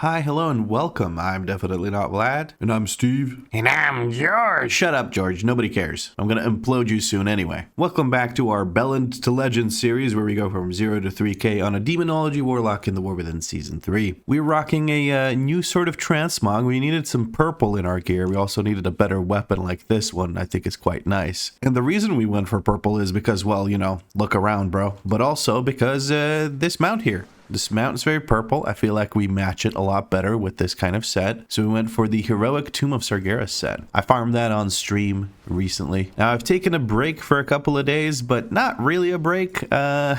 Hi, hello, and welcome. I'm definitely not Vlad. And I'm Steve. And I'm George. Shut up, George. Nobody cares. I'm gonna implode you soon anyway. Welcome back to our Belland to Legend series, where we go from 0 to 3k on a Demonology Warlock in the War Within Season 3. We're rocking a new sort of transmog. We needed some purple in our gear. We also needed a better weapon like this one. I think it's quite nice. And the reason we went for purple is because, well, you know, look around, bro. But also because this mount here. This mount is very purple. I feel like we match it a lot better with this kind of set. So we went for the Heroic Tomb of Sargeras set. I farmed that on stream recently. Now I've taken a break for a couple of days, but not really a break. I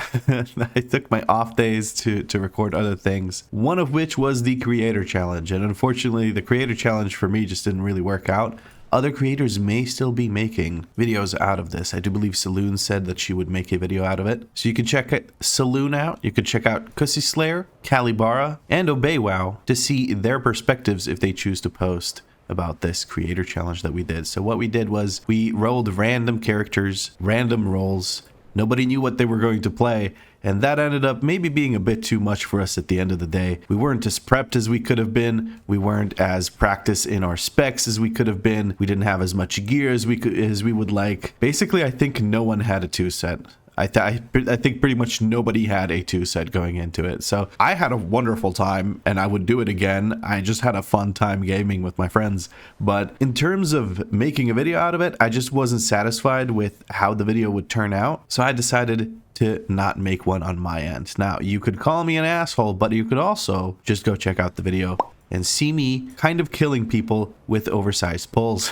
took my off days to record other things. One of which was the Creator Challenge. And unfortunately, the Creator Challenge for me just didn't really work out. Other creators may still be making videos out of this. I do believe Saloon said that she would make a video out of it. So you can check Saloon out. You can check out Cussy Slayer, Calibara, and ObeyWow to see their perspectives if they choose to post about this creator challenge that we did. So what we did was we rolled random characters, random roles. Nobody knew what they were going to play, and that ended up maybe being a bit too much for us at the end of the day. We weren't as prepped as we could have been. We weren't as practiced in our specs as we could have been. We didn't have as much gear as we would like. Basically, I think no one had a 2-set. I think pretty much nobody had a 2-set going into it. So I had a wonderful time and I would do it again. I just had a fun time gaming with my friends. But in terms of making a video out of it, I just wasn't satisfied with how the video would turn out. So I decided to not make one on my end. Now, you could call me an asshole, but you could also just go check out the video and see me kind of killing people with oversized pulls.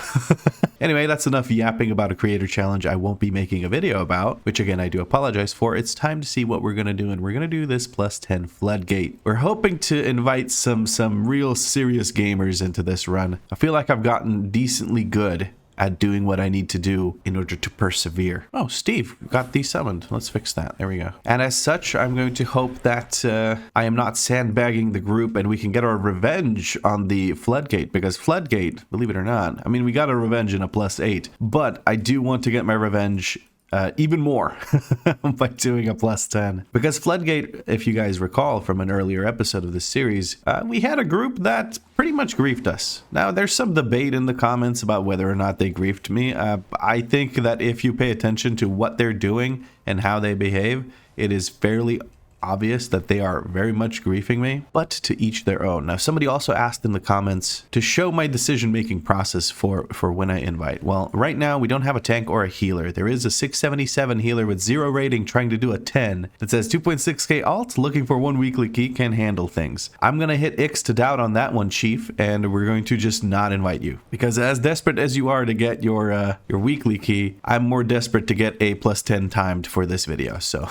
Anyway, that's enough yapping about a creator challenge I won't be making a video about, which again, I do apologize for. It's time to see what we're going to do, and we're going to do this +10 Floodgate. We're hoping to invite some real serious gamers into this run. I feel like I've gotten decently good at doing what I need to do in order to persevere. Oh, Steve got desummoned. Let's fix that. There we go. And as such, I'm going to hope that I am not sandbagging the group and we can get our revenge on the Floodgate, because Floodgate, believe it or not, I mean, we got a revenge in a +8, but I do want to get my revenge even more by doing a +10, because Floodgate, if you guys recall from an earlier episode of this series, we had a group that pretty much griefed us. Now, there's some debate in the comments about whether or not they griefed me. I think that if you pay attention to what they're doing and how they behave, it is fairly obvious that they are very much griefing me, but to each their own. Now, somebody also asked in the comments to show my decision-making process for when I invite. Well, right now we don't have a tank or a healer. There is a 677 healer with 0 rating trying to do a 10 that says 2.6k alt, looking for 1 weekly key, can handle things. I'm gonna hit X to doubt on that one, Chief, and we're going to just not invite you, because as desperate as you are to get your weekly key, I'm more desperate to get a +10 timed for this video. So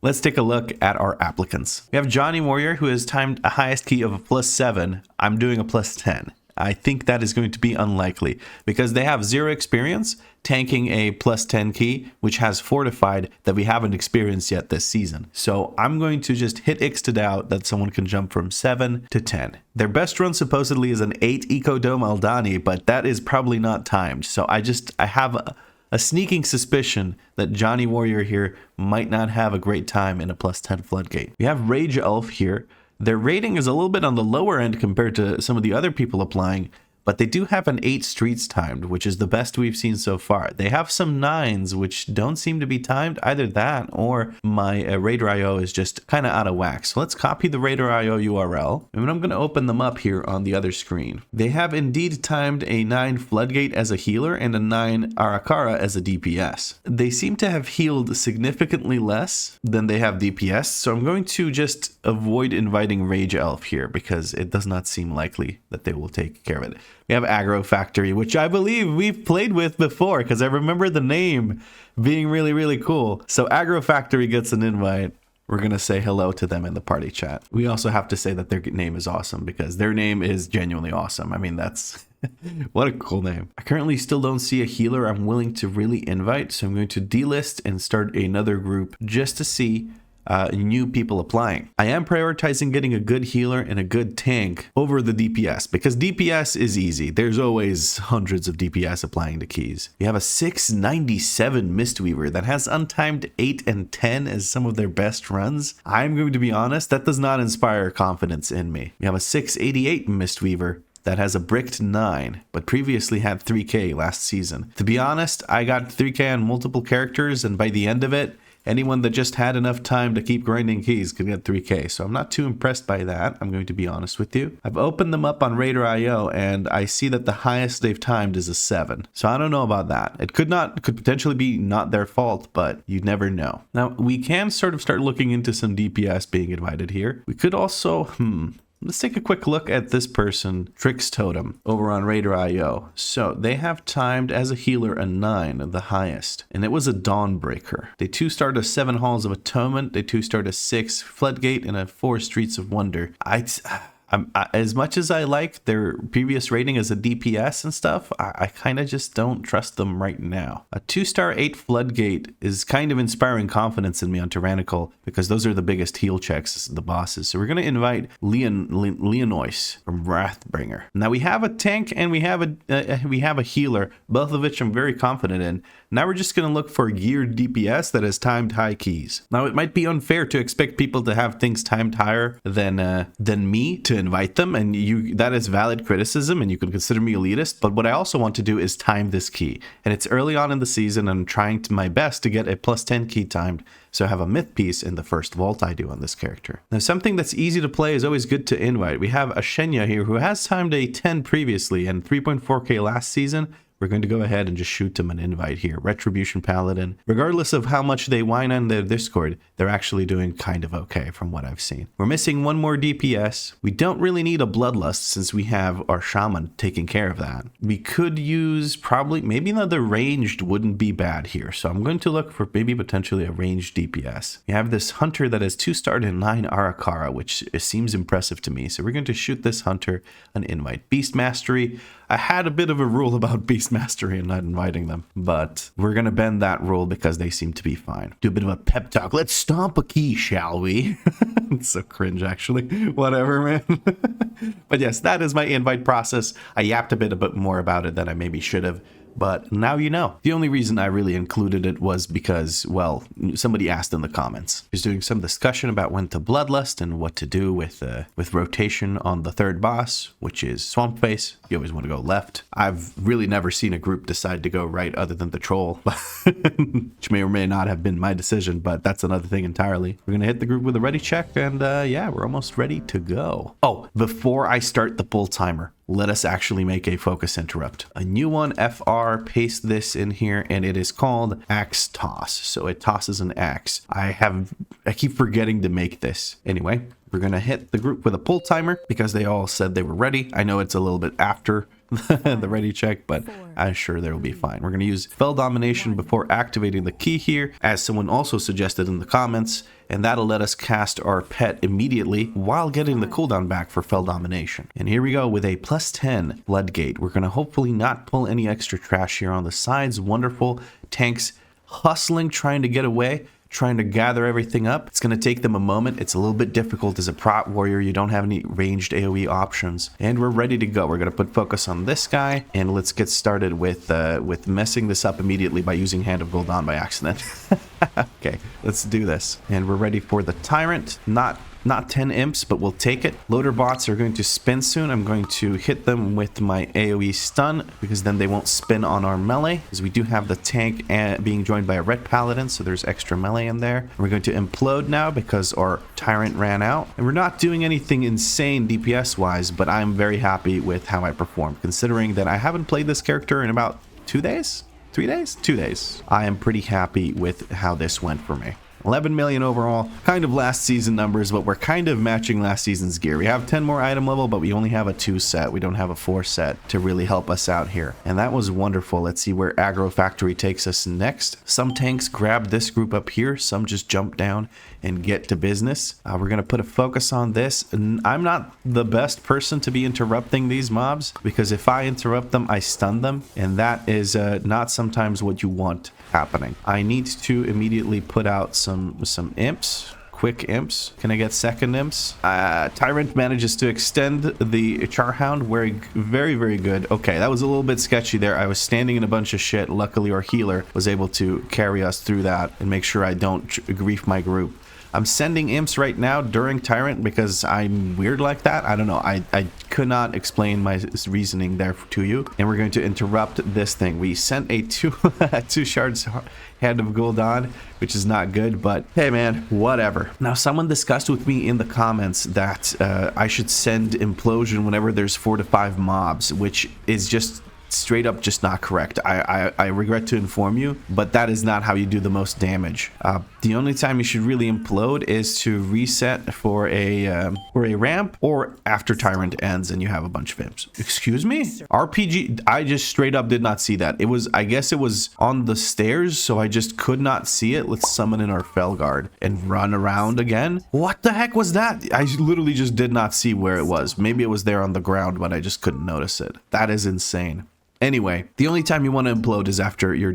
let's take a look at our applicants. We have Johnny Warrior, who has timed a highest key of a +7. I'm doing a +10. I think that is going to be unlikely because they have 0 experience tanking a +10 key, which has fortified that we haven't experienced yet this season. So I'm going to just hit X to doubt that someone can jump from 7 to 10. Their best run supposedly is an 8 Eco Dome Aldani, but that is probably not timed. So I have a sneaking suspicion that Johnny Warrior here might not have a great time in a +10 Floodgate. We have Rage Elf here. Their rating is a little bit on the lower end compared to some of the other people applying, but they do have an 8 streets timed, which is the best we've seen so far. They have some 9s, which don't seem to be timed. Either that or my Raider RIO is just kind of out of whack. So let's copy the Raider RIO URL, and I'm going to open them up here on the other screen. They have indeed timed a 9 Floodgate as a healer and a 9 Arakara as a DPS. They seem to have healed significantly less than they have DPS, so I'm going to just avoid inviting Rage Elf here because it does not seem likely that they will take care of it. We have Aggro Factory, which I believe we've played with before because I remember the name being really, really cool. So Aggro Factory gets an invite. We're going to say hello to them in the party chat. We also have to say that their name is awesome because their name is genuinely awesome. I mean, that's what a cool name. I currently still don't see a healer I'm willing to really invite, so I'm going to delist and start another group just to see new people applying. I am prioritizing getting a good healer and a good tank over the DPS because DPS is easy. There's always hundreds of DPS applying to keys. We have a 697 Mistweaver that has untimed 8 and 10 as some of their best runs. I'm going to be honest, that does not inspire confidence in me. We have a 688 Mistweaver that has a bricked 9, but previously had 3k last season. To be honest, I got 3k on multiple characters, and by the end of it, anyone that just had enough time to keep grinding keys could get 3k, so I'm not too impressed by that, I'm going to be honest with you. I've opened them up on RIO, and I see that the highest they've timed is a 7, so I don't know about that. It could potentially be not their fault, but you never know. Now, we can sort of start looking into some DPS being invited here. We could also, let's take a quick look at this person, Trix Totem, over on RIO. So they have timed as a healer a 9, the highest, and it was a Dawnbreaker. They 2-starred a 7 Halls of Atonement, they 2-starred a 6 Floodgate, and a 4 Streets of Wonder. As much as I like their previous rating as a DPS and stuff, I kind of just don't trust them right now. A 2-star 8 Floodgate is kind of inspiring confidence in me on Tyrannical because those are the biggest heal checks, the bosses. So we're going to invite Leonois from Wrathbringer. Now we have a tank and we have a healer, both of which I'm very confident in. Now we're just going to look for geared DPS that has timed high keys. Now it might be unfair to expect people to have things timed higher than me to invite them, and that is valid criticism, and you can consider me elitist. But what I also want to do is time this key, and it's early on in the season, and I'm trying my best to get a +10 key timed, so I have a myth piece in the first vault I do on this character. Now, something that's easy to play is always good to invite. We have a Shenya here who has timed a 10 previously and 3.4k last season. We're going to go ahead and just shoot them an invite here. Retribution Paladin. Regardless of how much they whine on their Discord, they're actually doing kind of okay from what I've seen. We're missing one more DPS. We don't really need a Bloodlust since we have our Shaman taking care of that. We could use maybe another ranged wouldn't be bad here. So I'm going to look for maybe potentially a ranged DPS. We have this Hunter that has 2-starred and 9 Arakara, which seems impressive to me. So we're going to shoot this Hunter an invite. Beast Mastery. I had a bit of a rule about Beast Mastery and not inviting them, but we're going to bend that rule because they seem to be fine. Do a bit of a pep talk. Let's stomp a key, shall we? It's so cringe, actually. Whatever, man. But yes, that is my invite process. I yapped a bit more about it than I maybe should have. But now you know. The only reason I really included it was because, well, somebody asked in the comments. He's doing some discussion about when to Bloodlust and what to do with rotation on the third boss, which is Swamp Face. You always want to go left. I've really never seen a group decide to go right other than the Troll, which may or may not have been my decision, but that's another thing entirely. We're going to hit the group with a ready check, and yeah, we're almost ready to go. Oh, before I start the pull timer, let us actually make a focus interrupt. A new one, FR, paste this in here, and it is called Axe Toss. So it tosses an axe. I keep forgetting to make this. Anyway, we're gonna hit the group with a pull timer because they all said they were ready. I know it's a little bit after the ready check, but I'm sure they'll be fine. We're gonna use Fell Domination before activating the key here, as someone also suggested in the comments, and that'll let us cast our pet immediately while getting the cooldown back for Fell Domination. And here we go with a +10 Floodgate. We're gonna hopefully not pull any extra trash here on the sides. Wonderful. Tanks hustling, trying to get away, trying to gather everything up. It's going to take them a moment. It's a little bit difficult as a prot warrior. You don't have any ranged AoE options. And we're ready to go. We're going to put focus on this guy, and let's get started with messing this up immediately by using Hand of Gul'dan by accident. Okay, let's do this. And we're ready for the Tyrant. Not 10 imps, but we'll take it. Loader bots are going to spin soon. I'm going to hit them with my AoE stun because then they won't spin on our melee, because we do have the tank being joined by a red paladin, so there's extra melee in there. We're going to implode now because our Tyrant ran out. And we're not doing anything insane DPS wise, but I'm very happy with how I performed, considering that I haven't played this character in about 2 days? 3 days? 2 days. I am pretty happy with how this went for me. 11 million overall, kind of last season numbers, but we're kind of matching last season's gear. We have 10 more item level, but we only have a 2 set. We don't have a 4 set to really help us out here. And that was wonderful. Let's see where Aggro Factory takes us next. Some tanks grab this group up here. Some just jump down and get to business. We're going to put a focus on this. And I'm not the best person to be interrupting these mobs, because if I interrupt them, I stun them. And that is not sometimes what you want happening. I need to immediately put out some imps quick imps. Can I get second imps? Tyrant manages to extend the Charhound. Very, very good. Okay, that was a little bit sketchy there. I was standing in a bunch of shit. Luckily, our healer was able to carry us through that and make sure I don't grief my group. I'm sending imps right now during Tyrant because I'm weird like that. I don't know. I could not explain my reasoning there to you. And we're going to interrupt this thing. We sent a two shards Hand of Gul'dan, which is not good, but hey man, whatever. Now, someone discussed with me in the comments that I should send Implosion whenever there's 4 to 5 mobs, which is just straight up just not correct. I regret to inform you, but that is not how you do the most damage. The only time you should really implode is to reset for a ramp or after Tyrant ends and you have a bunch of imps. Excuse me? RPG, I just straight up did not see that. It was, I guess it was on the stairs, so I just could not see it. Let's summon in our Felguard and run around again. What the heck was that? I literally just did not see where it was. Maybe it was there on the ground, but I just couldn't notice it. That is insane. Anyway, the only time you want to implode is after your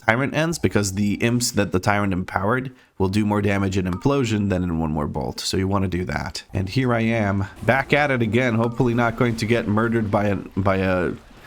Tyrant ends, because the imps that the Tyrant empowered will do more damage in Implosion than in one more bolt. So you want to do that. And here I am, back at it again. Hopefully not going to get murdered by a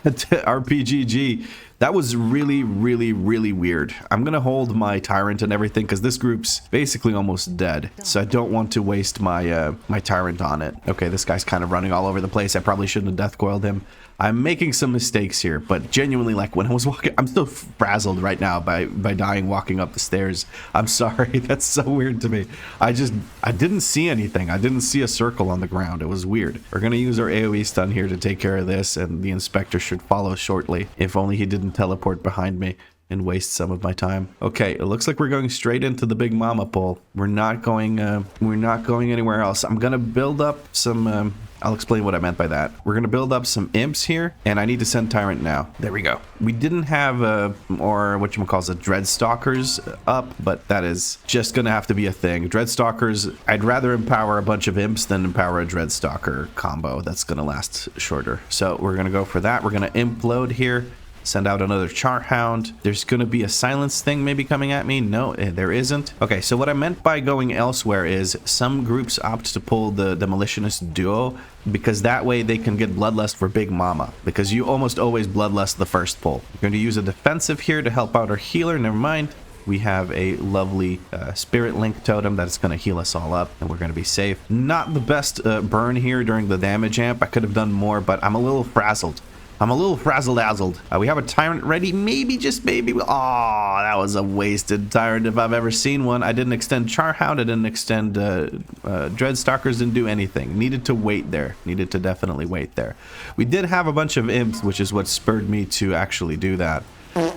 RPGG. That was really, really, really weird. I'm gonna hold my Tyrant and everything because this group's basically almost dead. So I don't want to waste my my Tyrant on it. Okay, this guy's kind of running all over the place. I probably shouldn't have death coiled him. I'm making some mistakes here, but genuinely, like when I was walking, I'm still frazzled right now by dying walking up the stairs. I'm sorry, that's so weird to me. I didn't see anything. I didn't see a circle on the ground. It was weird. We're gonna use our AoE stun here to take care of this, and the inspector should follow shortly. If only he didn't teleport behind me and waste some of my time. Okay, it looks like we're going straight into the big mama pole. We're not going anywhere else. I'm gonna build up some I'll explain what I meant by that. We're gonna build up some imps here, and I need to send Tyrant now. There we go. We didn't have or whatchamacalls, a Dreadstalkers up, but that is just gonna have to be a thing. Dreadstalkers, I'd rather empower a bunch of imps than empower a Dreadstalker combo. That's gonna last shorter. So we're gonna go for that. We're gonna implode here. Send out another Charhound. There's going to be a silence thing maybe coming at me. No, there isn't. Okay, so what I meant by going elsewhere is some groups opt to pull the Demolitionist duo because that way they can get Bloodlust for Big Mama, because you almost always Bloodlust the first pull. We're going to use a defensive here to help out our healer. Never mind. We have a lovely Spirit Link Totem that's going to heal us all up, and we're going to be safe. Not the best burn here during the damage amp. I could have done more, but I'm a little frazzled. I'm a little frazzle-dazzled. We have a Tyrant ready. Maybe, just maybe. Oh, that was a wasted Tyrant if I've ever seen one. I didn't extend Charhound. I didn't extend Dreadstalkers. Didn't do anything. Needed to wait there. Needed to definitely wait there. We did have a bunch of imps, which is what spurred me to actually do that.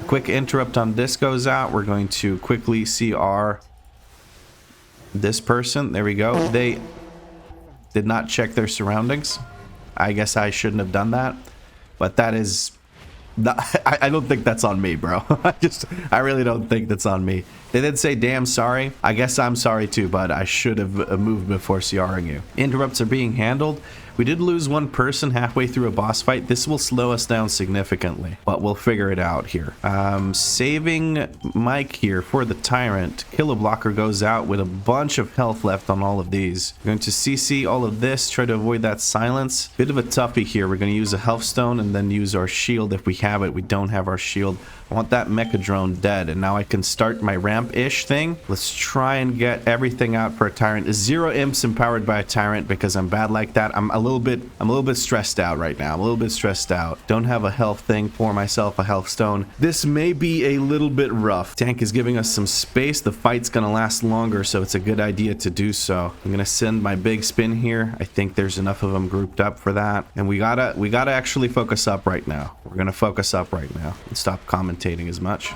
Quick interrupt on this goes out. We're going to quickly CR this person. There we go. They did not check their surroundings. I guess I shouldn't have done that. But that is, I don't think that's on me, bro. I really don't think that's on me. They did say, damn sorry. I guess I'm sorry too, but I should have moved before CRing you. Interrupts are being handled. We did lose one person halfway through a boss fight. This will slow us down significantly, but we'll figure it out here. Saving Mike here for the Tyrant. Killer Blocker goes out with a bunch of health left on all of these. We're going to CC all of this, try to avoid that silence. Bit of a toughie here. We're going to use a health stone and then use our shield if we have it. We don't have our shield. I want that Mecha Drone dead, and now I can start my ramp-ish thing. Let's try and get everything out for a Tyrant. 0 imps empowered by a Tyrant because I'm bad like that. I'm a little bit stressed out right now. I'm a little bit stressed out. Don't have a health thing. Pour myself a health stone. This may be a little bit rough. Tank is giving us some space. The fight's gonna last longer, so it's a good idea to do so. I'm gonna send my big spin here. I think there's enough of them grouped up for that, and we gotta actually focus up right now. We're gonna focus up right now and stop commentating as much.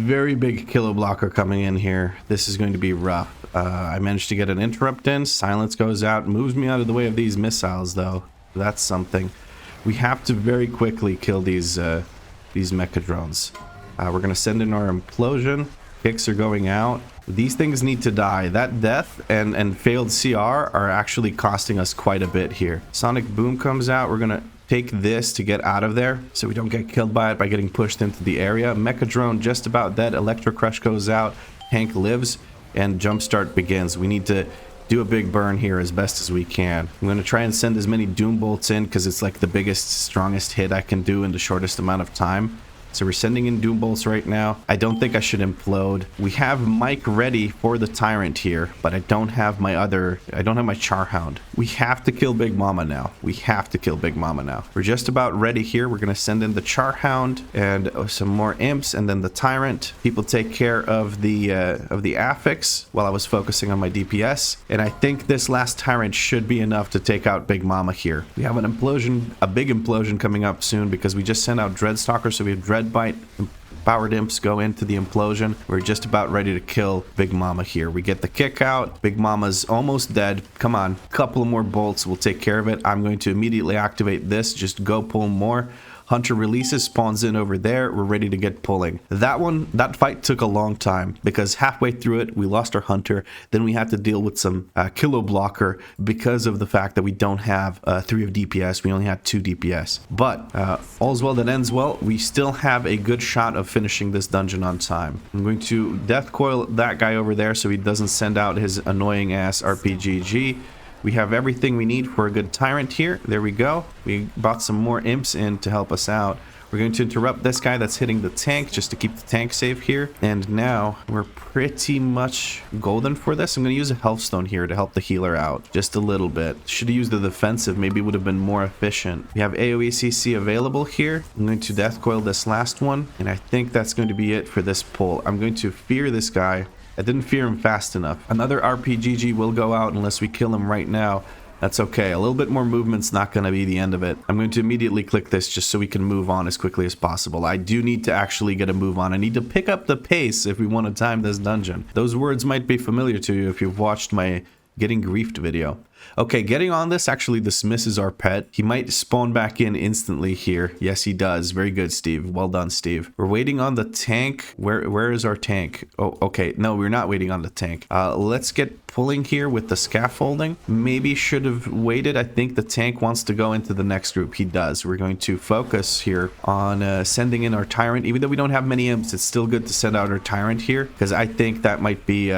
very big kilo blocker coming in here. This is going to be rough. I managed to get an interrupt in. Silence goes out. Moves me out of the way of these missiles, though. That's something. We have to very quickly kill these mecha drones. We're going to send in our implosion. Kicks are going out. These things need to die. That death and failed CR are actually costing us quite a bit here. Sonic Boom comes out. We're going to take this to get out of there so we don't get killed by it by getting pushed into the area. Mecha drone just about dead. Electro Crush goes out. Tank lives and Jumpstart begins. We need to do a big burn here as best as we can. I'm going to try and send as many Doom Bolts in because it's like the biggest, strongest hit I can do in the shortest amount of time. So we're sending in Doom Bolts right now. I don't think I should implode. We have Mike ready for the Tyrant here, but I don't have my Charhound. We have to kill Big Mama now. We have to kill Big Mama now. We're just about ready here. We're going to send in the Charhound and some more Imps and then the Tyrant. People take care of the Affix while I was focusing on my DPS. And I think this last Tyrant should be enough to take out Big Mama here. We have an implosion, a big implosion coming up soon because we just sent out Dreadstalker, so we have Dreadbite. Powered Imps go into the implosion. We're just about ready to kill Big Mama here. We get the kick out. Big Mama's almost dead. Come on, couple more bolts will take care of it. I'm going to immediately activate this. Just go pull more. Hunter releases, spawns in over there. We're ready to get pulling. That fight took a long time because halfway through it, we lost our Hunter. Then we had to deal with some kilo blocker because of the fact that we don't have 3 of DPS. We only had 2 DPS. But all's well that ends well. We still have a good shot of finishing this dungeon on time. I'm going to death coil that guy over there so he doesn't send out his annoying ass RPGG. We have everything we need for a good Tyrant here. There we go. We brought some more Imps in to help us out. We're going to interrupt this guy that's hitting the tank just to keep the tank safe here. And now we're pretty much golden for this. I'm going to use a health stone here to help the healer out just a little bit. Should have used the defensive. Maybe it would have been more efficient. We have AoE CC available here. I'm going to death coil this last one. And I think that's going to be it for this pull. I'm going to fear this guy. I didn't fear him fast enough. Another RPGG will go out unless we kill him right now. That's okay. A little bit more movement's not going to be the end of it. I'm going to immediately click this just so we can move on as quickly as possible. I do need to actually get a move on. I need to pick up the pace if we want to time this dungeon. Those words might be familiar to you if you've watched my Getting Griefed video. Okay, getting on this actually dismisses our pet. He might spawn back in instantly here. Yes, he does. Very good, Steve. Well done, Steve. We're waiting on the tank. Where is our tank? Oh, okay. No, we're not waiting on the tank. Let's get pulling here with the scaffolding. Maybe should have waited. I think the tank wants to go into the next group. He does. We're going to focus here on sending in our Tyrant. Even though we don't have many Imps, it's still good to send out our Tyrant here because I think that might be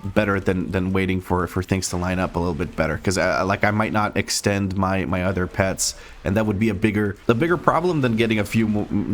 better than waiting for things to line up a little bit better, because like I might not extend my other pets, and that would be a bigger problem than getting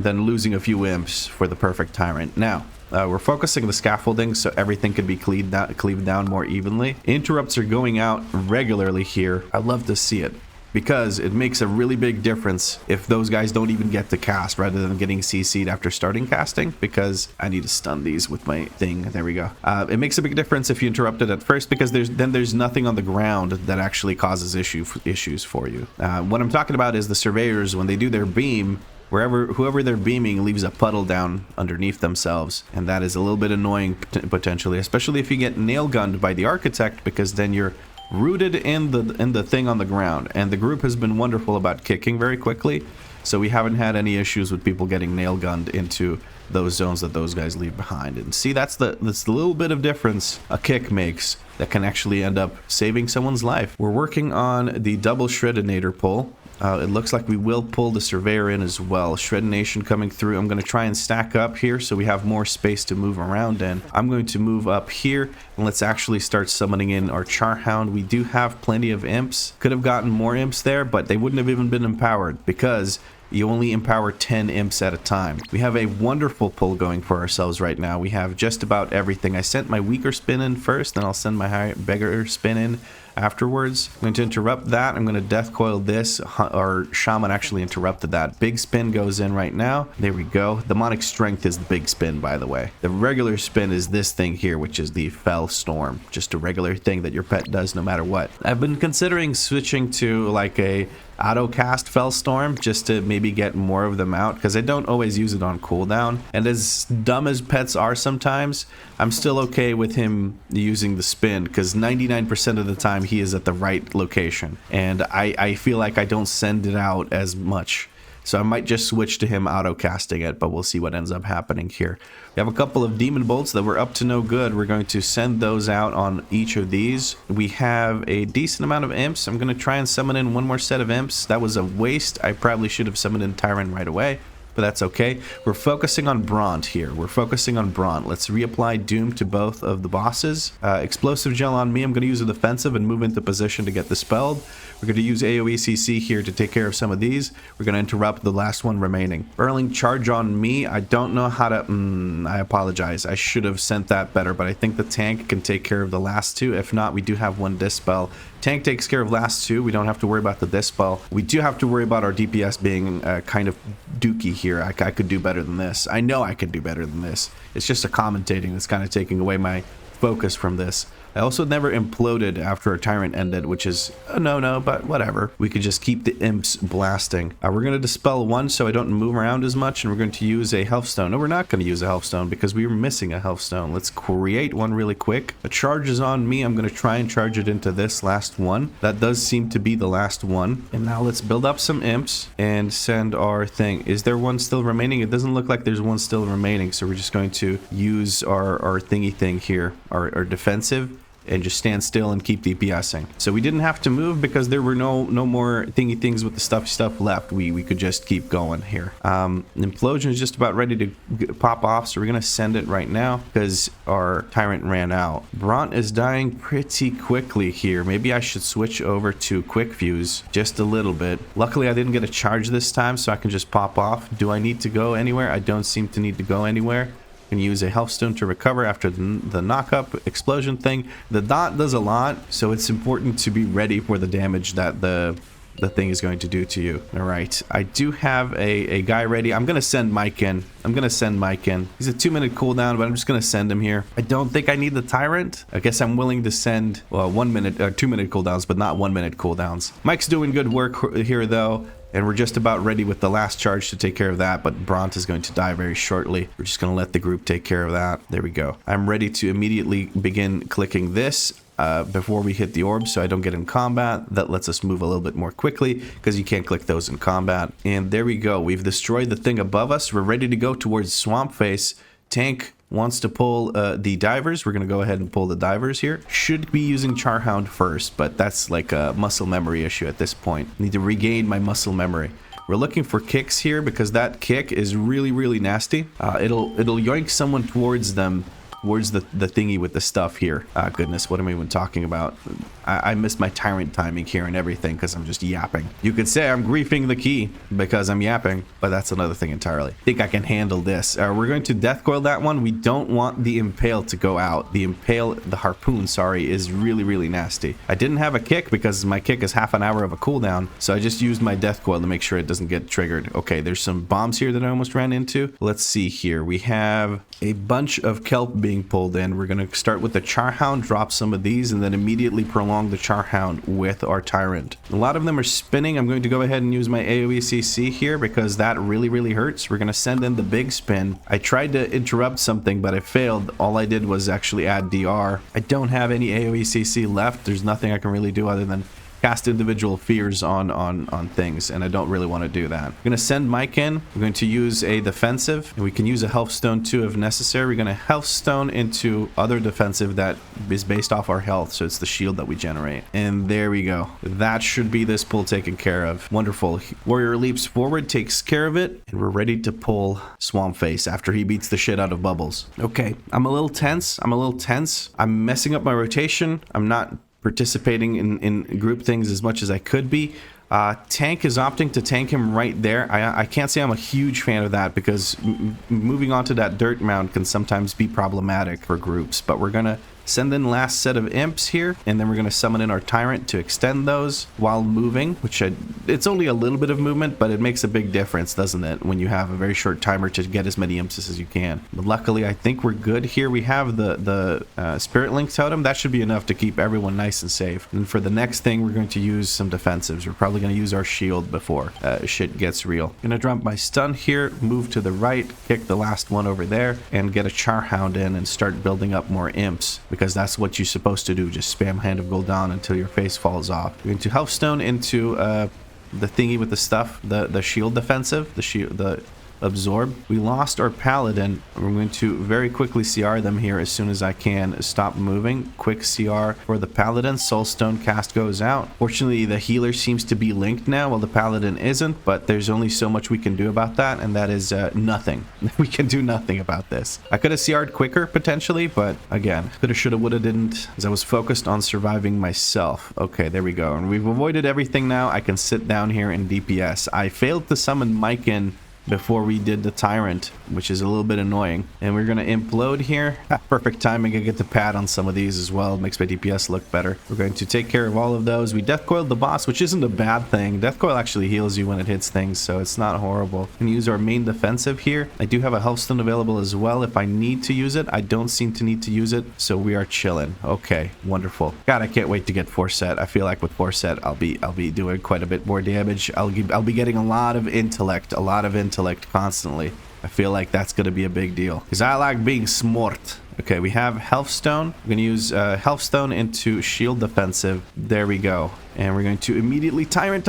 than losing a few Imps for the perfect Tyrant. Now we're focusing the scaffolding so everything can be cleaved down more evenly. Interrupts are going out regularly here. I love to see it, because it makes a really big difference if those guys don't even get to cast rather than getting CC'd after starting casting, because I need to stun these with my thing. There we go. It makes a big difference if you interrupt it at first, because there's nothing on the ground that actually causes issues for you. What I'm talking about is the surveyors, when they do their beam, whoever they're beaming leaves a puddle down underneath themselves, and that is a little bit annoying potentially, especially if you get nail gunned by the architect, because then you're rooted in the thing on the ground. And the group has been wonderful about kicking very quickly, so we haven't had any issues with people getting nail gunned into those zones that those guys leave behind. And see, that's the little bit of difference a kick makes that can actually end up saving someone's life. We're working on the double Shredinator pull. It looks like we will pull the Surveyor in as well. Shredination coming through. I'm going to try and stack up here so we have more space to move around in. I'm going to move up here, and let's actually start summoning in our Charhound. We do have plenty of Imps. Could have gotten more Imps there, but they wouldn't have even been empowered, because you only empower 10 Imps at a time. We have a wonderful pull going for ourselves right now. We have just about everything. I sent my weaker spin in first, then I'll send my higher beggar spin in. afterwards. I'm going to interrupt that. I'm going to death coil this. Our shaman actually interrupted that. Big spin goes in right now. There we go. Demonic strength is the big spin, by the way. The regular spin is this thing here, which is the fell storm. Just a regular thing that your pet does no matter what. I've been considering switching to like a auto cast fell storm just to maybe get more of them out, because I don't always use it on cooldown, and as dumb as pets are sometimes, I'm still okay with him using the spin because 99% of the time he is at the right location, and I feel like I don't send it out as much. So I might just switch to him auto-casting it, but we'll see what ends up happening here. We have a couple of demon bolts that were up to no good. We're going to send those out on each of these. We have a decent amount of imps. I'm going to try and summon in one more set of imps. That was a waste. I probably should have summoned in Tyrant right away, but that's okay. We're focusing on Bront here. We're focusing on Bront. Let's reapply Doom to both of the bosses. Explosive Gel on me. I'm going to use a defensive and move into position to get dispelled. We're going to use AoE CC here to take care of some of these. We're going to interrupt the last one remaining. Burling Charge on me. I don't know how to... I apologize. I should have sent that better, but I think the tank can take care of the last two. If not, we do have one Dispel. Tank takes care of last two. We don't have to worry about the Dispel. We do have to worry about our DPS being kind of dookie here. I could do better than this. I know I could do better than this. It's just a commentating that's kind of taking away my focus from this. I also never imploded after a Tyrant ended, which is a no-no, but whatever. We could just keep the imps blasting. We're going to dispel one so I don't move around as much, and we're going to use a health stone. No, we're not going to use a health stone because we were missing a health stone. Let's create one really quick. A charge is on me. I'm going to try and charge it into this last one. That does seem to be the last one. And now let's build up some imps and send our thing. Is there one still remaining? It doesn't look like there's one still remaining, so we're just going to use our thingy thing here, our defensive, and just stand still and keep DPSing. So we didn't have to move because there were no more thingy things with the stuff left. We could just keep going here. Implosion is just about ready to pop off, so we're gonna send it right now because our Tyrant ran out. Bront is dying pretty quickly here. Maybe I should switch over to Quick Fuse just a little bit. Luckily I didn't get a charge this time, so I can just pop off. Do I need to go anywhere? I don't seem to need to go anywhere. Can use a health stone to recover after the knock-up explosion thing. The dot does a lot, so it's important to be ready for the damage that the thing is going to do to you. All right, I do have a guy ready. I'm gonna send Mike in. He's a 2-minute cooldown, but I'm just gonna send him here. I don't think I need the Tyrant. I guess I'm willing to send 1 minute, 2-minute cooldowns, but not 1-minute cooldowns. Mike's doing good work here though. And we're just about ready with the last charge to take care of that, but Bront is going to die very shortly. We're just going to let the group take care of that. There we go. I'm ready to immediately begin clicking this before we hit the orb so I don't get in combat. That lets us move a little bit more quickly because you can't click those in combat. And there we go. We've destroyed the thing above us. We're ready to go towards Swamp Face. Tank wants to pull the divers. We're going to go ahead and pull the divers here. Should be using Charhound first, but that's like a muscle memory issue at this point. Need to regain my muscle memory. We're looking for kicks here because that kick is really nasty. It'll yoink someone towards them, towards the thingy with the stuff here. Goodness, what am I even talking about? I missed my Tyrant timing here and everything because I'm just yapping. You could say I'm griefing the key because I'm yapping, but that's another thing entirely. I think I can handle this. We're going to death coil that one. We don't want the impale to go out. The harpoon, sorry, is really nasty. I didn't have a kick because my kick is half an hour of a cooldown, so I just used my death coil to make sure it doesn't get triggered. Okay, there's some bombs here that I almost ran into. Let's see here. We have a bunch of kelp being pulled in. We're going to start with the Charhound, drop some of these, and then immediately prolong the Charhound with our Tyrant. A lot of them are spinning. I'm going to go ahead and use my AoE CC here because that really hurts. We're going to send in the big spin. I tried to interrupt something, but I failed. All I did was actually add DR. I don't have any AoE CC left. There's nothing I can really do other than cast individual fears on things, and I don't really want to do that. I'm going to send Mike in. We're going to use a defensive, and we can use a health stone too if necessary. We're going to health stone into other defensive that is based off our health, so it's the shield that we generate. And there we go. That should be this pull taken care of. Wonderful. Warrior leaps forward, takes care of it, and we're ready to pull Swamp Face after he beats the shit out of Bubbles. Okay, I'm a little tense. I'm messing up my rotation. I'm not participating in group things as much as I could be. Tank is opting to tank him right there. I can't say I'm a huge fan of that because moving onto that dirt mound can sometimes be problematic for groups, but we're gonna Send in last set of imps here, and then we're going to summon in our tyrant to extend those while moving, which it's only a little bit of movement, but it makes a big difference, doesn't it, when you have a very short timer to get as many imps as you can. But luckily, I think we're good here. We have the Spirit Link Totem. That should be enough to keep everyone nice and safe. And for the next thing, we're going to use some defensives. We're probably going to use our shield before shit gets real. Gonna drop my stun here, move to the right, kick the last one over there, and get a Charhound in and start building up more imps, because that's what you're supposed to do. Just spam Hand of Gul'dan until your face falls off. We're going to Healthstone into the thingy with the stuff, the shield defensive, the absorb. We lost our paladin. We're going to very quickly CR them here as soon as I can stop moving. Quick CR for the paladin. Soulstone cast goes out. Fortunately, the healer seems to be linked now while the paladin isn't, but there's only so much we can do about that, and that is nothing. We can do nothing about this. I could have CR'd quicker potentially, but again, coulda, shoulda, woulda, didn't, as I was focused on surviving myself. Okay, there we go. And we've avoided everything now. I can sit down here in DPS. I failed to summon Mike in before we did the tyrant, which is a little bit annoying. And we're gonna implode here. Perfect timing. I get the pad on some of these as well. It makes my DPS look better. We're going to take care of all of those. We death coiled the boss, which isn't a bad thing. Death coil actually heals you when it hits things, so it's not horrible. We can use our main defensive here. I do have a healthstone available as well if I need to use it. I don't seem to need to use it, so we are chilling. Okay, wonderful. God, I can't wait to get 4 set. I feel like with 4 set, I'll be doing quite a bit more damage. I'll be getting a lot of intellect constantly. I feel like that's going to be a big deal because I like being smart. Okay, we have Healthstone. We're going to use Healthstone into shield defensive. There we go. And we're going to immediately Tyrant.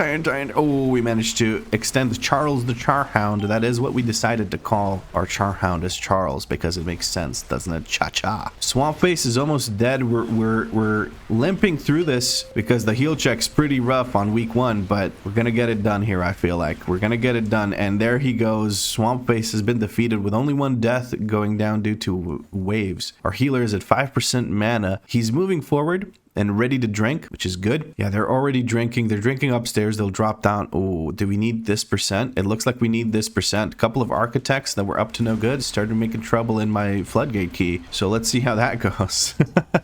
Oh, we managed to extend Charles the Charhound. That is what we decided to call our Charhound, as Charles, because it makes sense, doesn't it? Cha-cha. Swamp Face is almost dead. We're limping through this because the heal check's pretty rough on week 1, but we're going to get it done here, I feel like. We're going to get it done. And there he goes. Swamp Face has been defeated with only 1 death going down due to waves. Our healer is at 5% mana. He's moving forward and ready to drink, which is good. Yeah, they're already drinking. They're drinking upstairs. They'll drop down. Oh, do we need this percent? It looks like we need this percent. A couple of architects that were up to no good started making trouble in my Floodgate key. So let's see how that goes.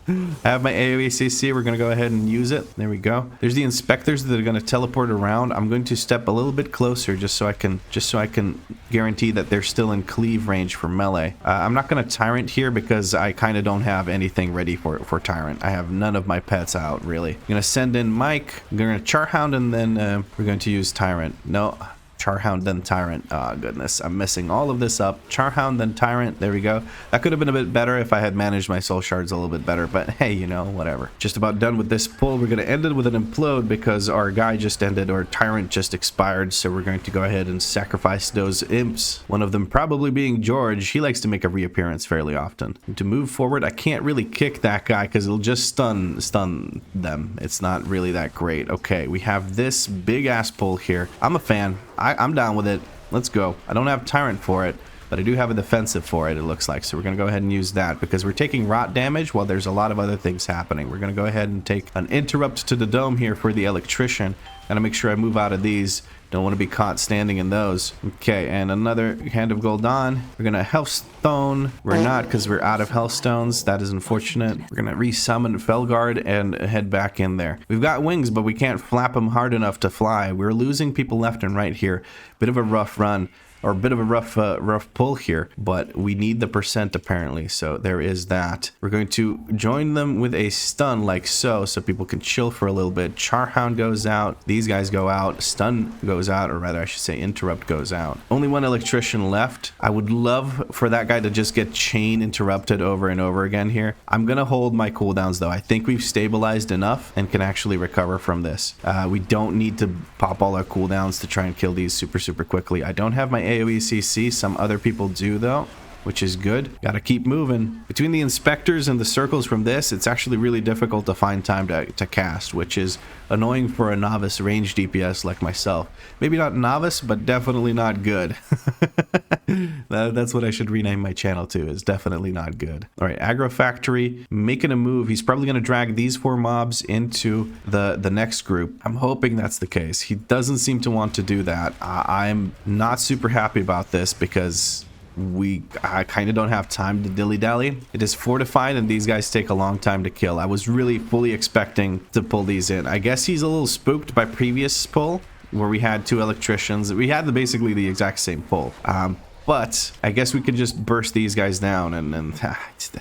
I have my AoE CC. We're going to go ahead and use it. There we go. There's the inspectors that are going to teleport around. I'm going to step a little bit closer just so I can guarantee that they're still in cleave range for melee. I'm not going to Tyrant here because I kind of don't have anything ready for Tyrant. I have none of my pets out, really. I'm gonna send in Mike. I'm gonna Charhound, and then we're going to use Tyrant. No, Charhound, then Tyrant. Oh, goodness. I'm messing all of this up. Charhound, then Tyrant. There we go. That could have been a bit better if I had managed my soul shards a little bit better, but hey, you know, whatever. Just about done with this pull. We're going to end it with an implode because our guy just ended, or Tyrant just expired, so we're going to go ahead and sacrifice those imps. One of them probably being George. He likes to make a reappearance fairly often. And to move forward, I can't really kick that guy because it'll just stun them. It's not really that great. Okay, we have this big-ass pull here. I'm a fan. I'm down with it. Let's go. I don't have Tyrant for it, but I do have a defensive for it, it looks like. So we're going to go ahead and use that because we're taking rot damage while there's a lot of other things happening. We're going to go ahead and take an interrupt to the dome here for the electrician. Gotta make sure I move out of these. Don't want to be caught standing in those. Okay, and another Hand of Gul'dan. We're gonna Healthstone. We're not, because we're out of Healthstones. That is unfortunate. We're gonna resummon Felguard and head back in there. We've got wings, but we can't flap them hard enough to fly. We're losing people left and right here. Bit of a rough run. Or a bit of a rough pull here, but we need the percent apparently, so there is that. We're going to join them with a stun like so people can chill for a little bit. Charhound goes out, these guys go out, stun goes out, or rather I should say interrupt goes out. Only 1 electrician left. I would love for that guy to just get chain interrupted over and over again here. I'm gonna hold my cooldowns though. I think we've stabilized enough and can actually recover from this. We don't need to pop all our cooldowns to try and kill these super quickly. I don't have my AoE CC. Some other people do though, which is good. Gotta keep moving. Between the inspectors and the circles from this, it's actually really difficult to find time to cast, which is annoying for a novice range DPS like myself. Maybe not novice, but definitely not good. That's what I should rename my channel to, is definitely not good. All right, Aggro Factory, making a move. He's probably going to drag these 4 mobs into the next group. I'm hoping that's the case. He doesn't seem to want to do that. I'm not super happy about this because I kind of don't have time to dilly-dally. It is fortified, and these guys take a long time to kill. I was really fully expecting to pull these in. I guess he's a little spooked by previous pull, where we had 2 electricians. We had basically the exact same pull. But I guess we could just burst these guys down and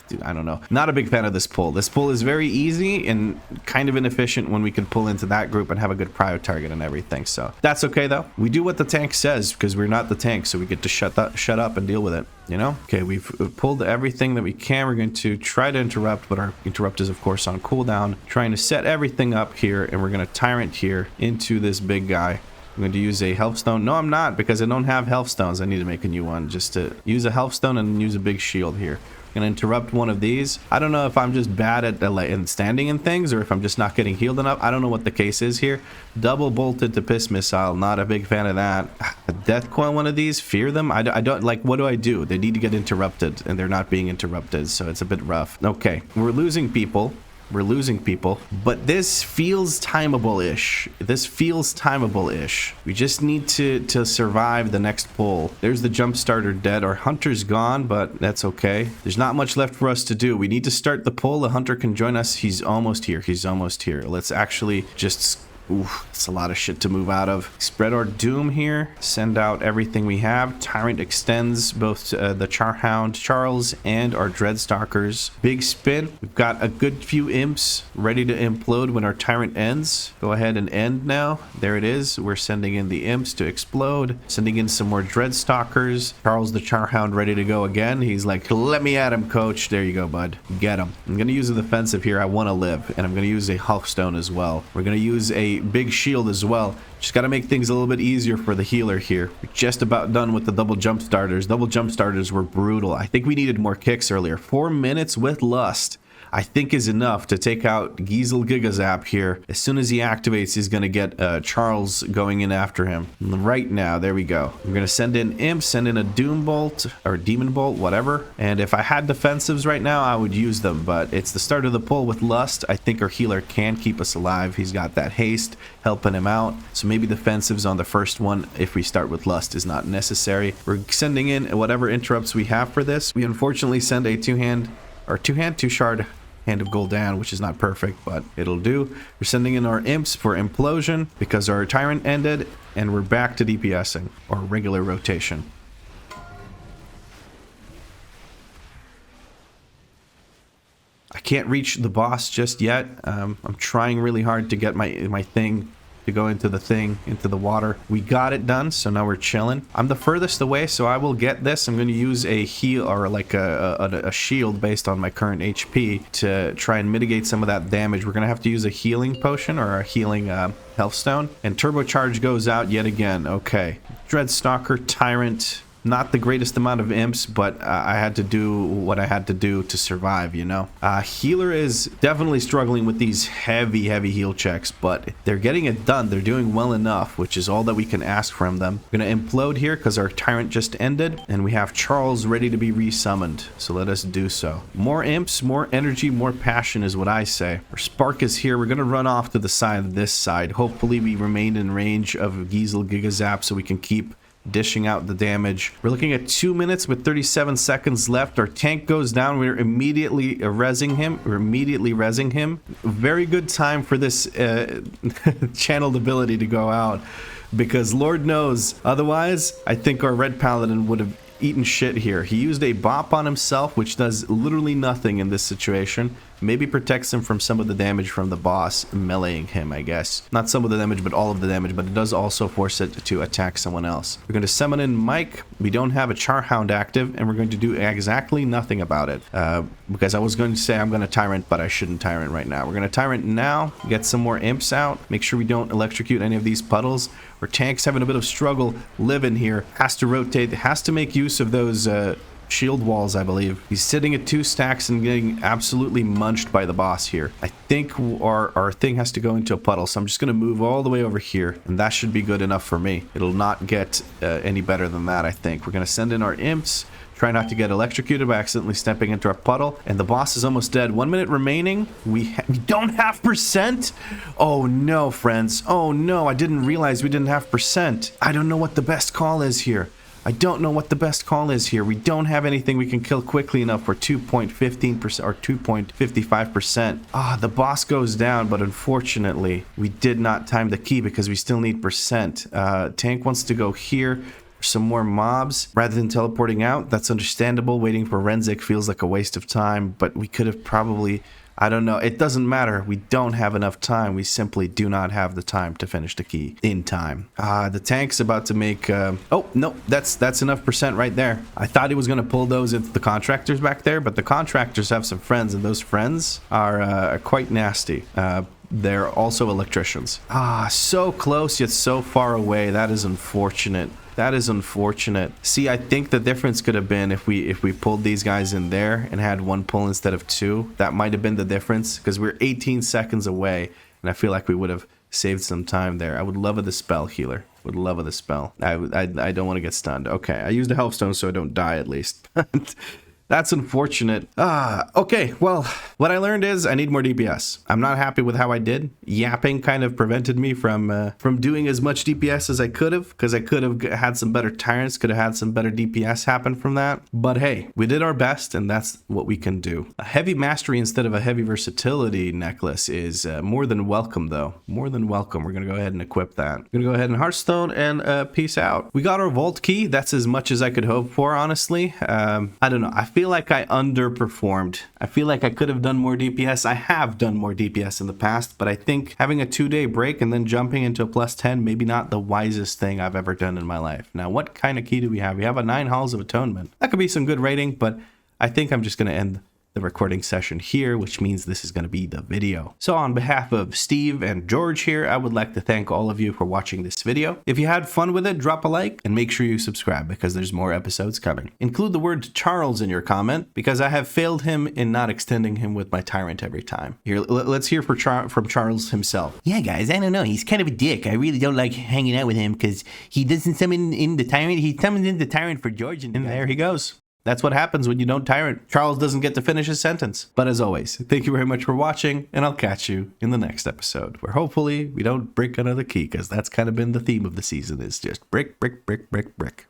dude, I don't know. Not a big fan of this pull. This pull is very easy and kind of inefficient when we can pull into that group and have a good prio target and everything. So that's okay though. We do what the tank says because we're not the tank, so we get to shut up and deal with it, you know? Okay, we've pulled everything that we can. We're going to try to interrupt, but our interrupt is of course on cooldown. Trying to set everything up here, and we're going to tyrant here into this big guy. I'm going to use a health stone. No, I'm not, because I don't have health stones. I need to make a new one just to use a health stone and use a big shield here. I'm going to interrupt one of these. I don't know if I'm just bad at standing in things or if I'm just not getting healed enough. I don't know what the case is here. Double bolted to piss missile. Not a big fan of that. A death coil one of these. Fear them. I don't like. What do I do? They need to get interrupted and they're not being interrupted. So it's a bit rough. Okay. We're losing people. But this feels timeable-ish. We just need to survive the next pull. There's the jump starter dead. Our hunter's gone, but that's okay. There's not much left for us to do. We need to start the pull. The hunter can join us. He's almost here. Let's actually just... Oof, it's a lot of shit to move out of. Spread our doom here. Send out everything we have. Tyrant extends both the Charhound Charles and our Dreadstalkers. Big spin. We've got a good few imps ready to implode when our Tyrant ends. Go ahead and end now. There it is. We're sending in the imps to explode. Sending in some more Dreadstalkers. Charles the Charhound ready to go again. He's like, let me at him, coach. There you go, bud. Get him. I'm going to use a defensive here. I want to live. And I'm going to use a Healthstone as well. We're going to use a big shield as well. Just got to make things a little bit easier for the healer here. We're just about done with the double jump starters. Double jump starters were brutal. I think we needed more kicks earlier. 4 minutes with Lust, I think, is enough to take out Giesel Gigazap here. As soon as he activates, he's going to get Charles going in after him. Right now, there we go. We're going to send in Imp, send in a Doom Bolt, or Demon Bolt, whatever. And if I had defensives right now, I would use them. But it's the start of the pull with Lust. I think our healer can keep us alive. He's got that haste helping him out. So maybe defensives on the first one, if we start with Lust, is not necessary. We're sending in whatever interrupts we have for this. We unfortunately send a two-shard Hand of Gul'dan, which is not perfect, but it'll do. We're sending in our imps for implosion because our tyrant ended, and we're back to DPSing, or regular rotation. I can't reach the boss just yet. I'm trying really hard to get my thing to go into the water. We got it done, so now we're chilling. I'm the furthest away, so I will get this. I'm going to use a heal, or like a shield based on my current HP to try and mitigate some of that damage. We're going to have to use a healing potion or a healing health stone. And turbocharge goes out yet again. Okay. Dreadstalker, Tyrant. Not the greatest amount of imps, but I had to do what I had to do to survive, you know. Healer is definitely struggling with these heavy heal checks, but they're getting it done. They're doing well enough, which is all that we can ask from them. We're going to implode here because our tyrant just ended, and we have Charles ready to be resummoned, so let us do so. More imps, more energy, more passion is what I say. Our spark is here. We're going to run off to the side of this side. Hopefully we remain in range of Giesel Gigazap so we can keep dishing out the damage. We're looking at 2 minutes with 37 seconds left. Our tank goes down. We're immediately rezzing him. Very good time for this channeled ability to go out, because Lord knows, otherwise I think our red paladin would have eaten shit here. He used a bop on himself, which does literally nothing in this situation. Maybe protects him from some of the damage from the boss meleeing him, I guess. Not some of the damage, but all of the damage, but it does also force it to attack someone else. We're going to summon in Mike. We don't have a Charhound active, and we're going to do exactly nothing about it. Because I was going to say I'm going to Tyrant, but I shouldn't Tyrant right now. We're going to Tyrant now, get some more imps out, make sure we don't electrocute any of these puddles. Our tank's having a bit of struggle living here. Has to rotate, has to make use of those shield walls, I believe. He's sitting at 2 stacks and getting absolutely munched by the boss here. I think our thing has to go into a puddle, so I'm just going to move all the way over here, and that should be good enough for me. It'll not get any better than that, I think. We're going to send in our imps. Try not to get electrocuted by accidentally stepping into our puddle. And the boss is almost dead. 1 minute remaining. We don't have percent. Oh no, friends. Oh no, I didn't realize we didn't have percent. I don't know what the best call is here. I don't know what the best call is here. We don't have anything we can kill quickly enough for 2.15% or 2.55%. The boss goes down, but unfortunately, we did not time the key because we still need percent. Tank wants to go here. Some more mobs rather than teleporting out. That's understandable. Waiting for Renzik feels like a waste of time, but we could have probably, I don't know. It doesn't matter. We don't have enough time. We simply do not have the time to finish the key in time. The tank's about to make, oh, no, that's enough percent right there. I thought he was going to pull those into the contractors back there, but the contractors have some friends, and those friends are quite nasty. They're also electricians. So close yet so far away. That is unfortunate. That is unfortunate. See, I think the difference could have been if we pulled these guys in there and had one pull instead of two. That might have been the difference because we're 18 seconds away, and I feel like we would have saved some time there. I would love a dispel healer. Would love a dispel. I don't want to get stunned. Okay, I used a health stone so I don't die at least. That's unfortunate. Okay, well, what I learned is I need more DPS. I'm not happy with how I did. Yapping kind of prevented me from doing as much DPS as I could have, because I could have had some better tyrants, could have had some better DPS happen from that. But hey, we did our best, and that's what we can do. A heavy mastery instead of a heavy versatility necklace is more than welcome, though. More than welcome. We're going to go ahead and equip that. We're going to go ahead and Hearthstone and peace out. We got our vault key. That's as much as I could hope for, honestly. I don't know. I feel like I underperformed. I feel like I could have done more DPS. I have done more DPS in the past, but I think having a 2-day break and then jumping into a +10, maybe not the wisest thing I've ever done in my life. Now, what kind of key do we have? We have a 9 Halls of Atonement. That could be some good rating, but I think I'm just going to end the recording session here, which means this is going to be the video. So on behalf of Steve and George here, I would like to thank all of you for watching this video. If you had fun with it, drop a like and make sure you subscribe because there's more episodes coming. Include the word Charles in your comment because I have failed him in not extending him with my tyrant every time. Here, let's hear from Charles himself. Yeah, guys, I don't know. He's kind of a dick. I really don't like hanging out with him because he doesn't summon in the tyrant. He summons in the tyrant for George. And there he goes. That's what happens when you don't tyrant. Charles doesn't get to finish his sentence. But as always, thank you very much for watching, and I'll catch you in the next episode, where hopefully we don't break another key, because that's kind of been the theme of the season, is just brick, brick, brick, brick, brick.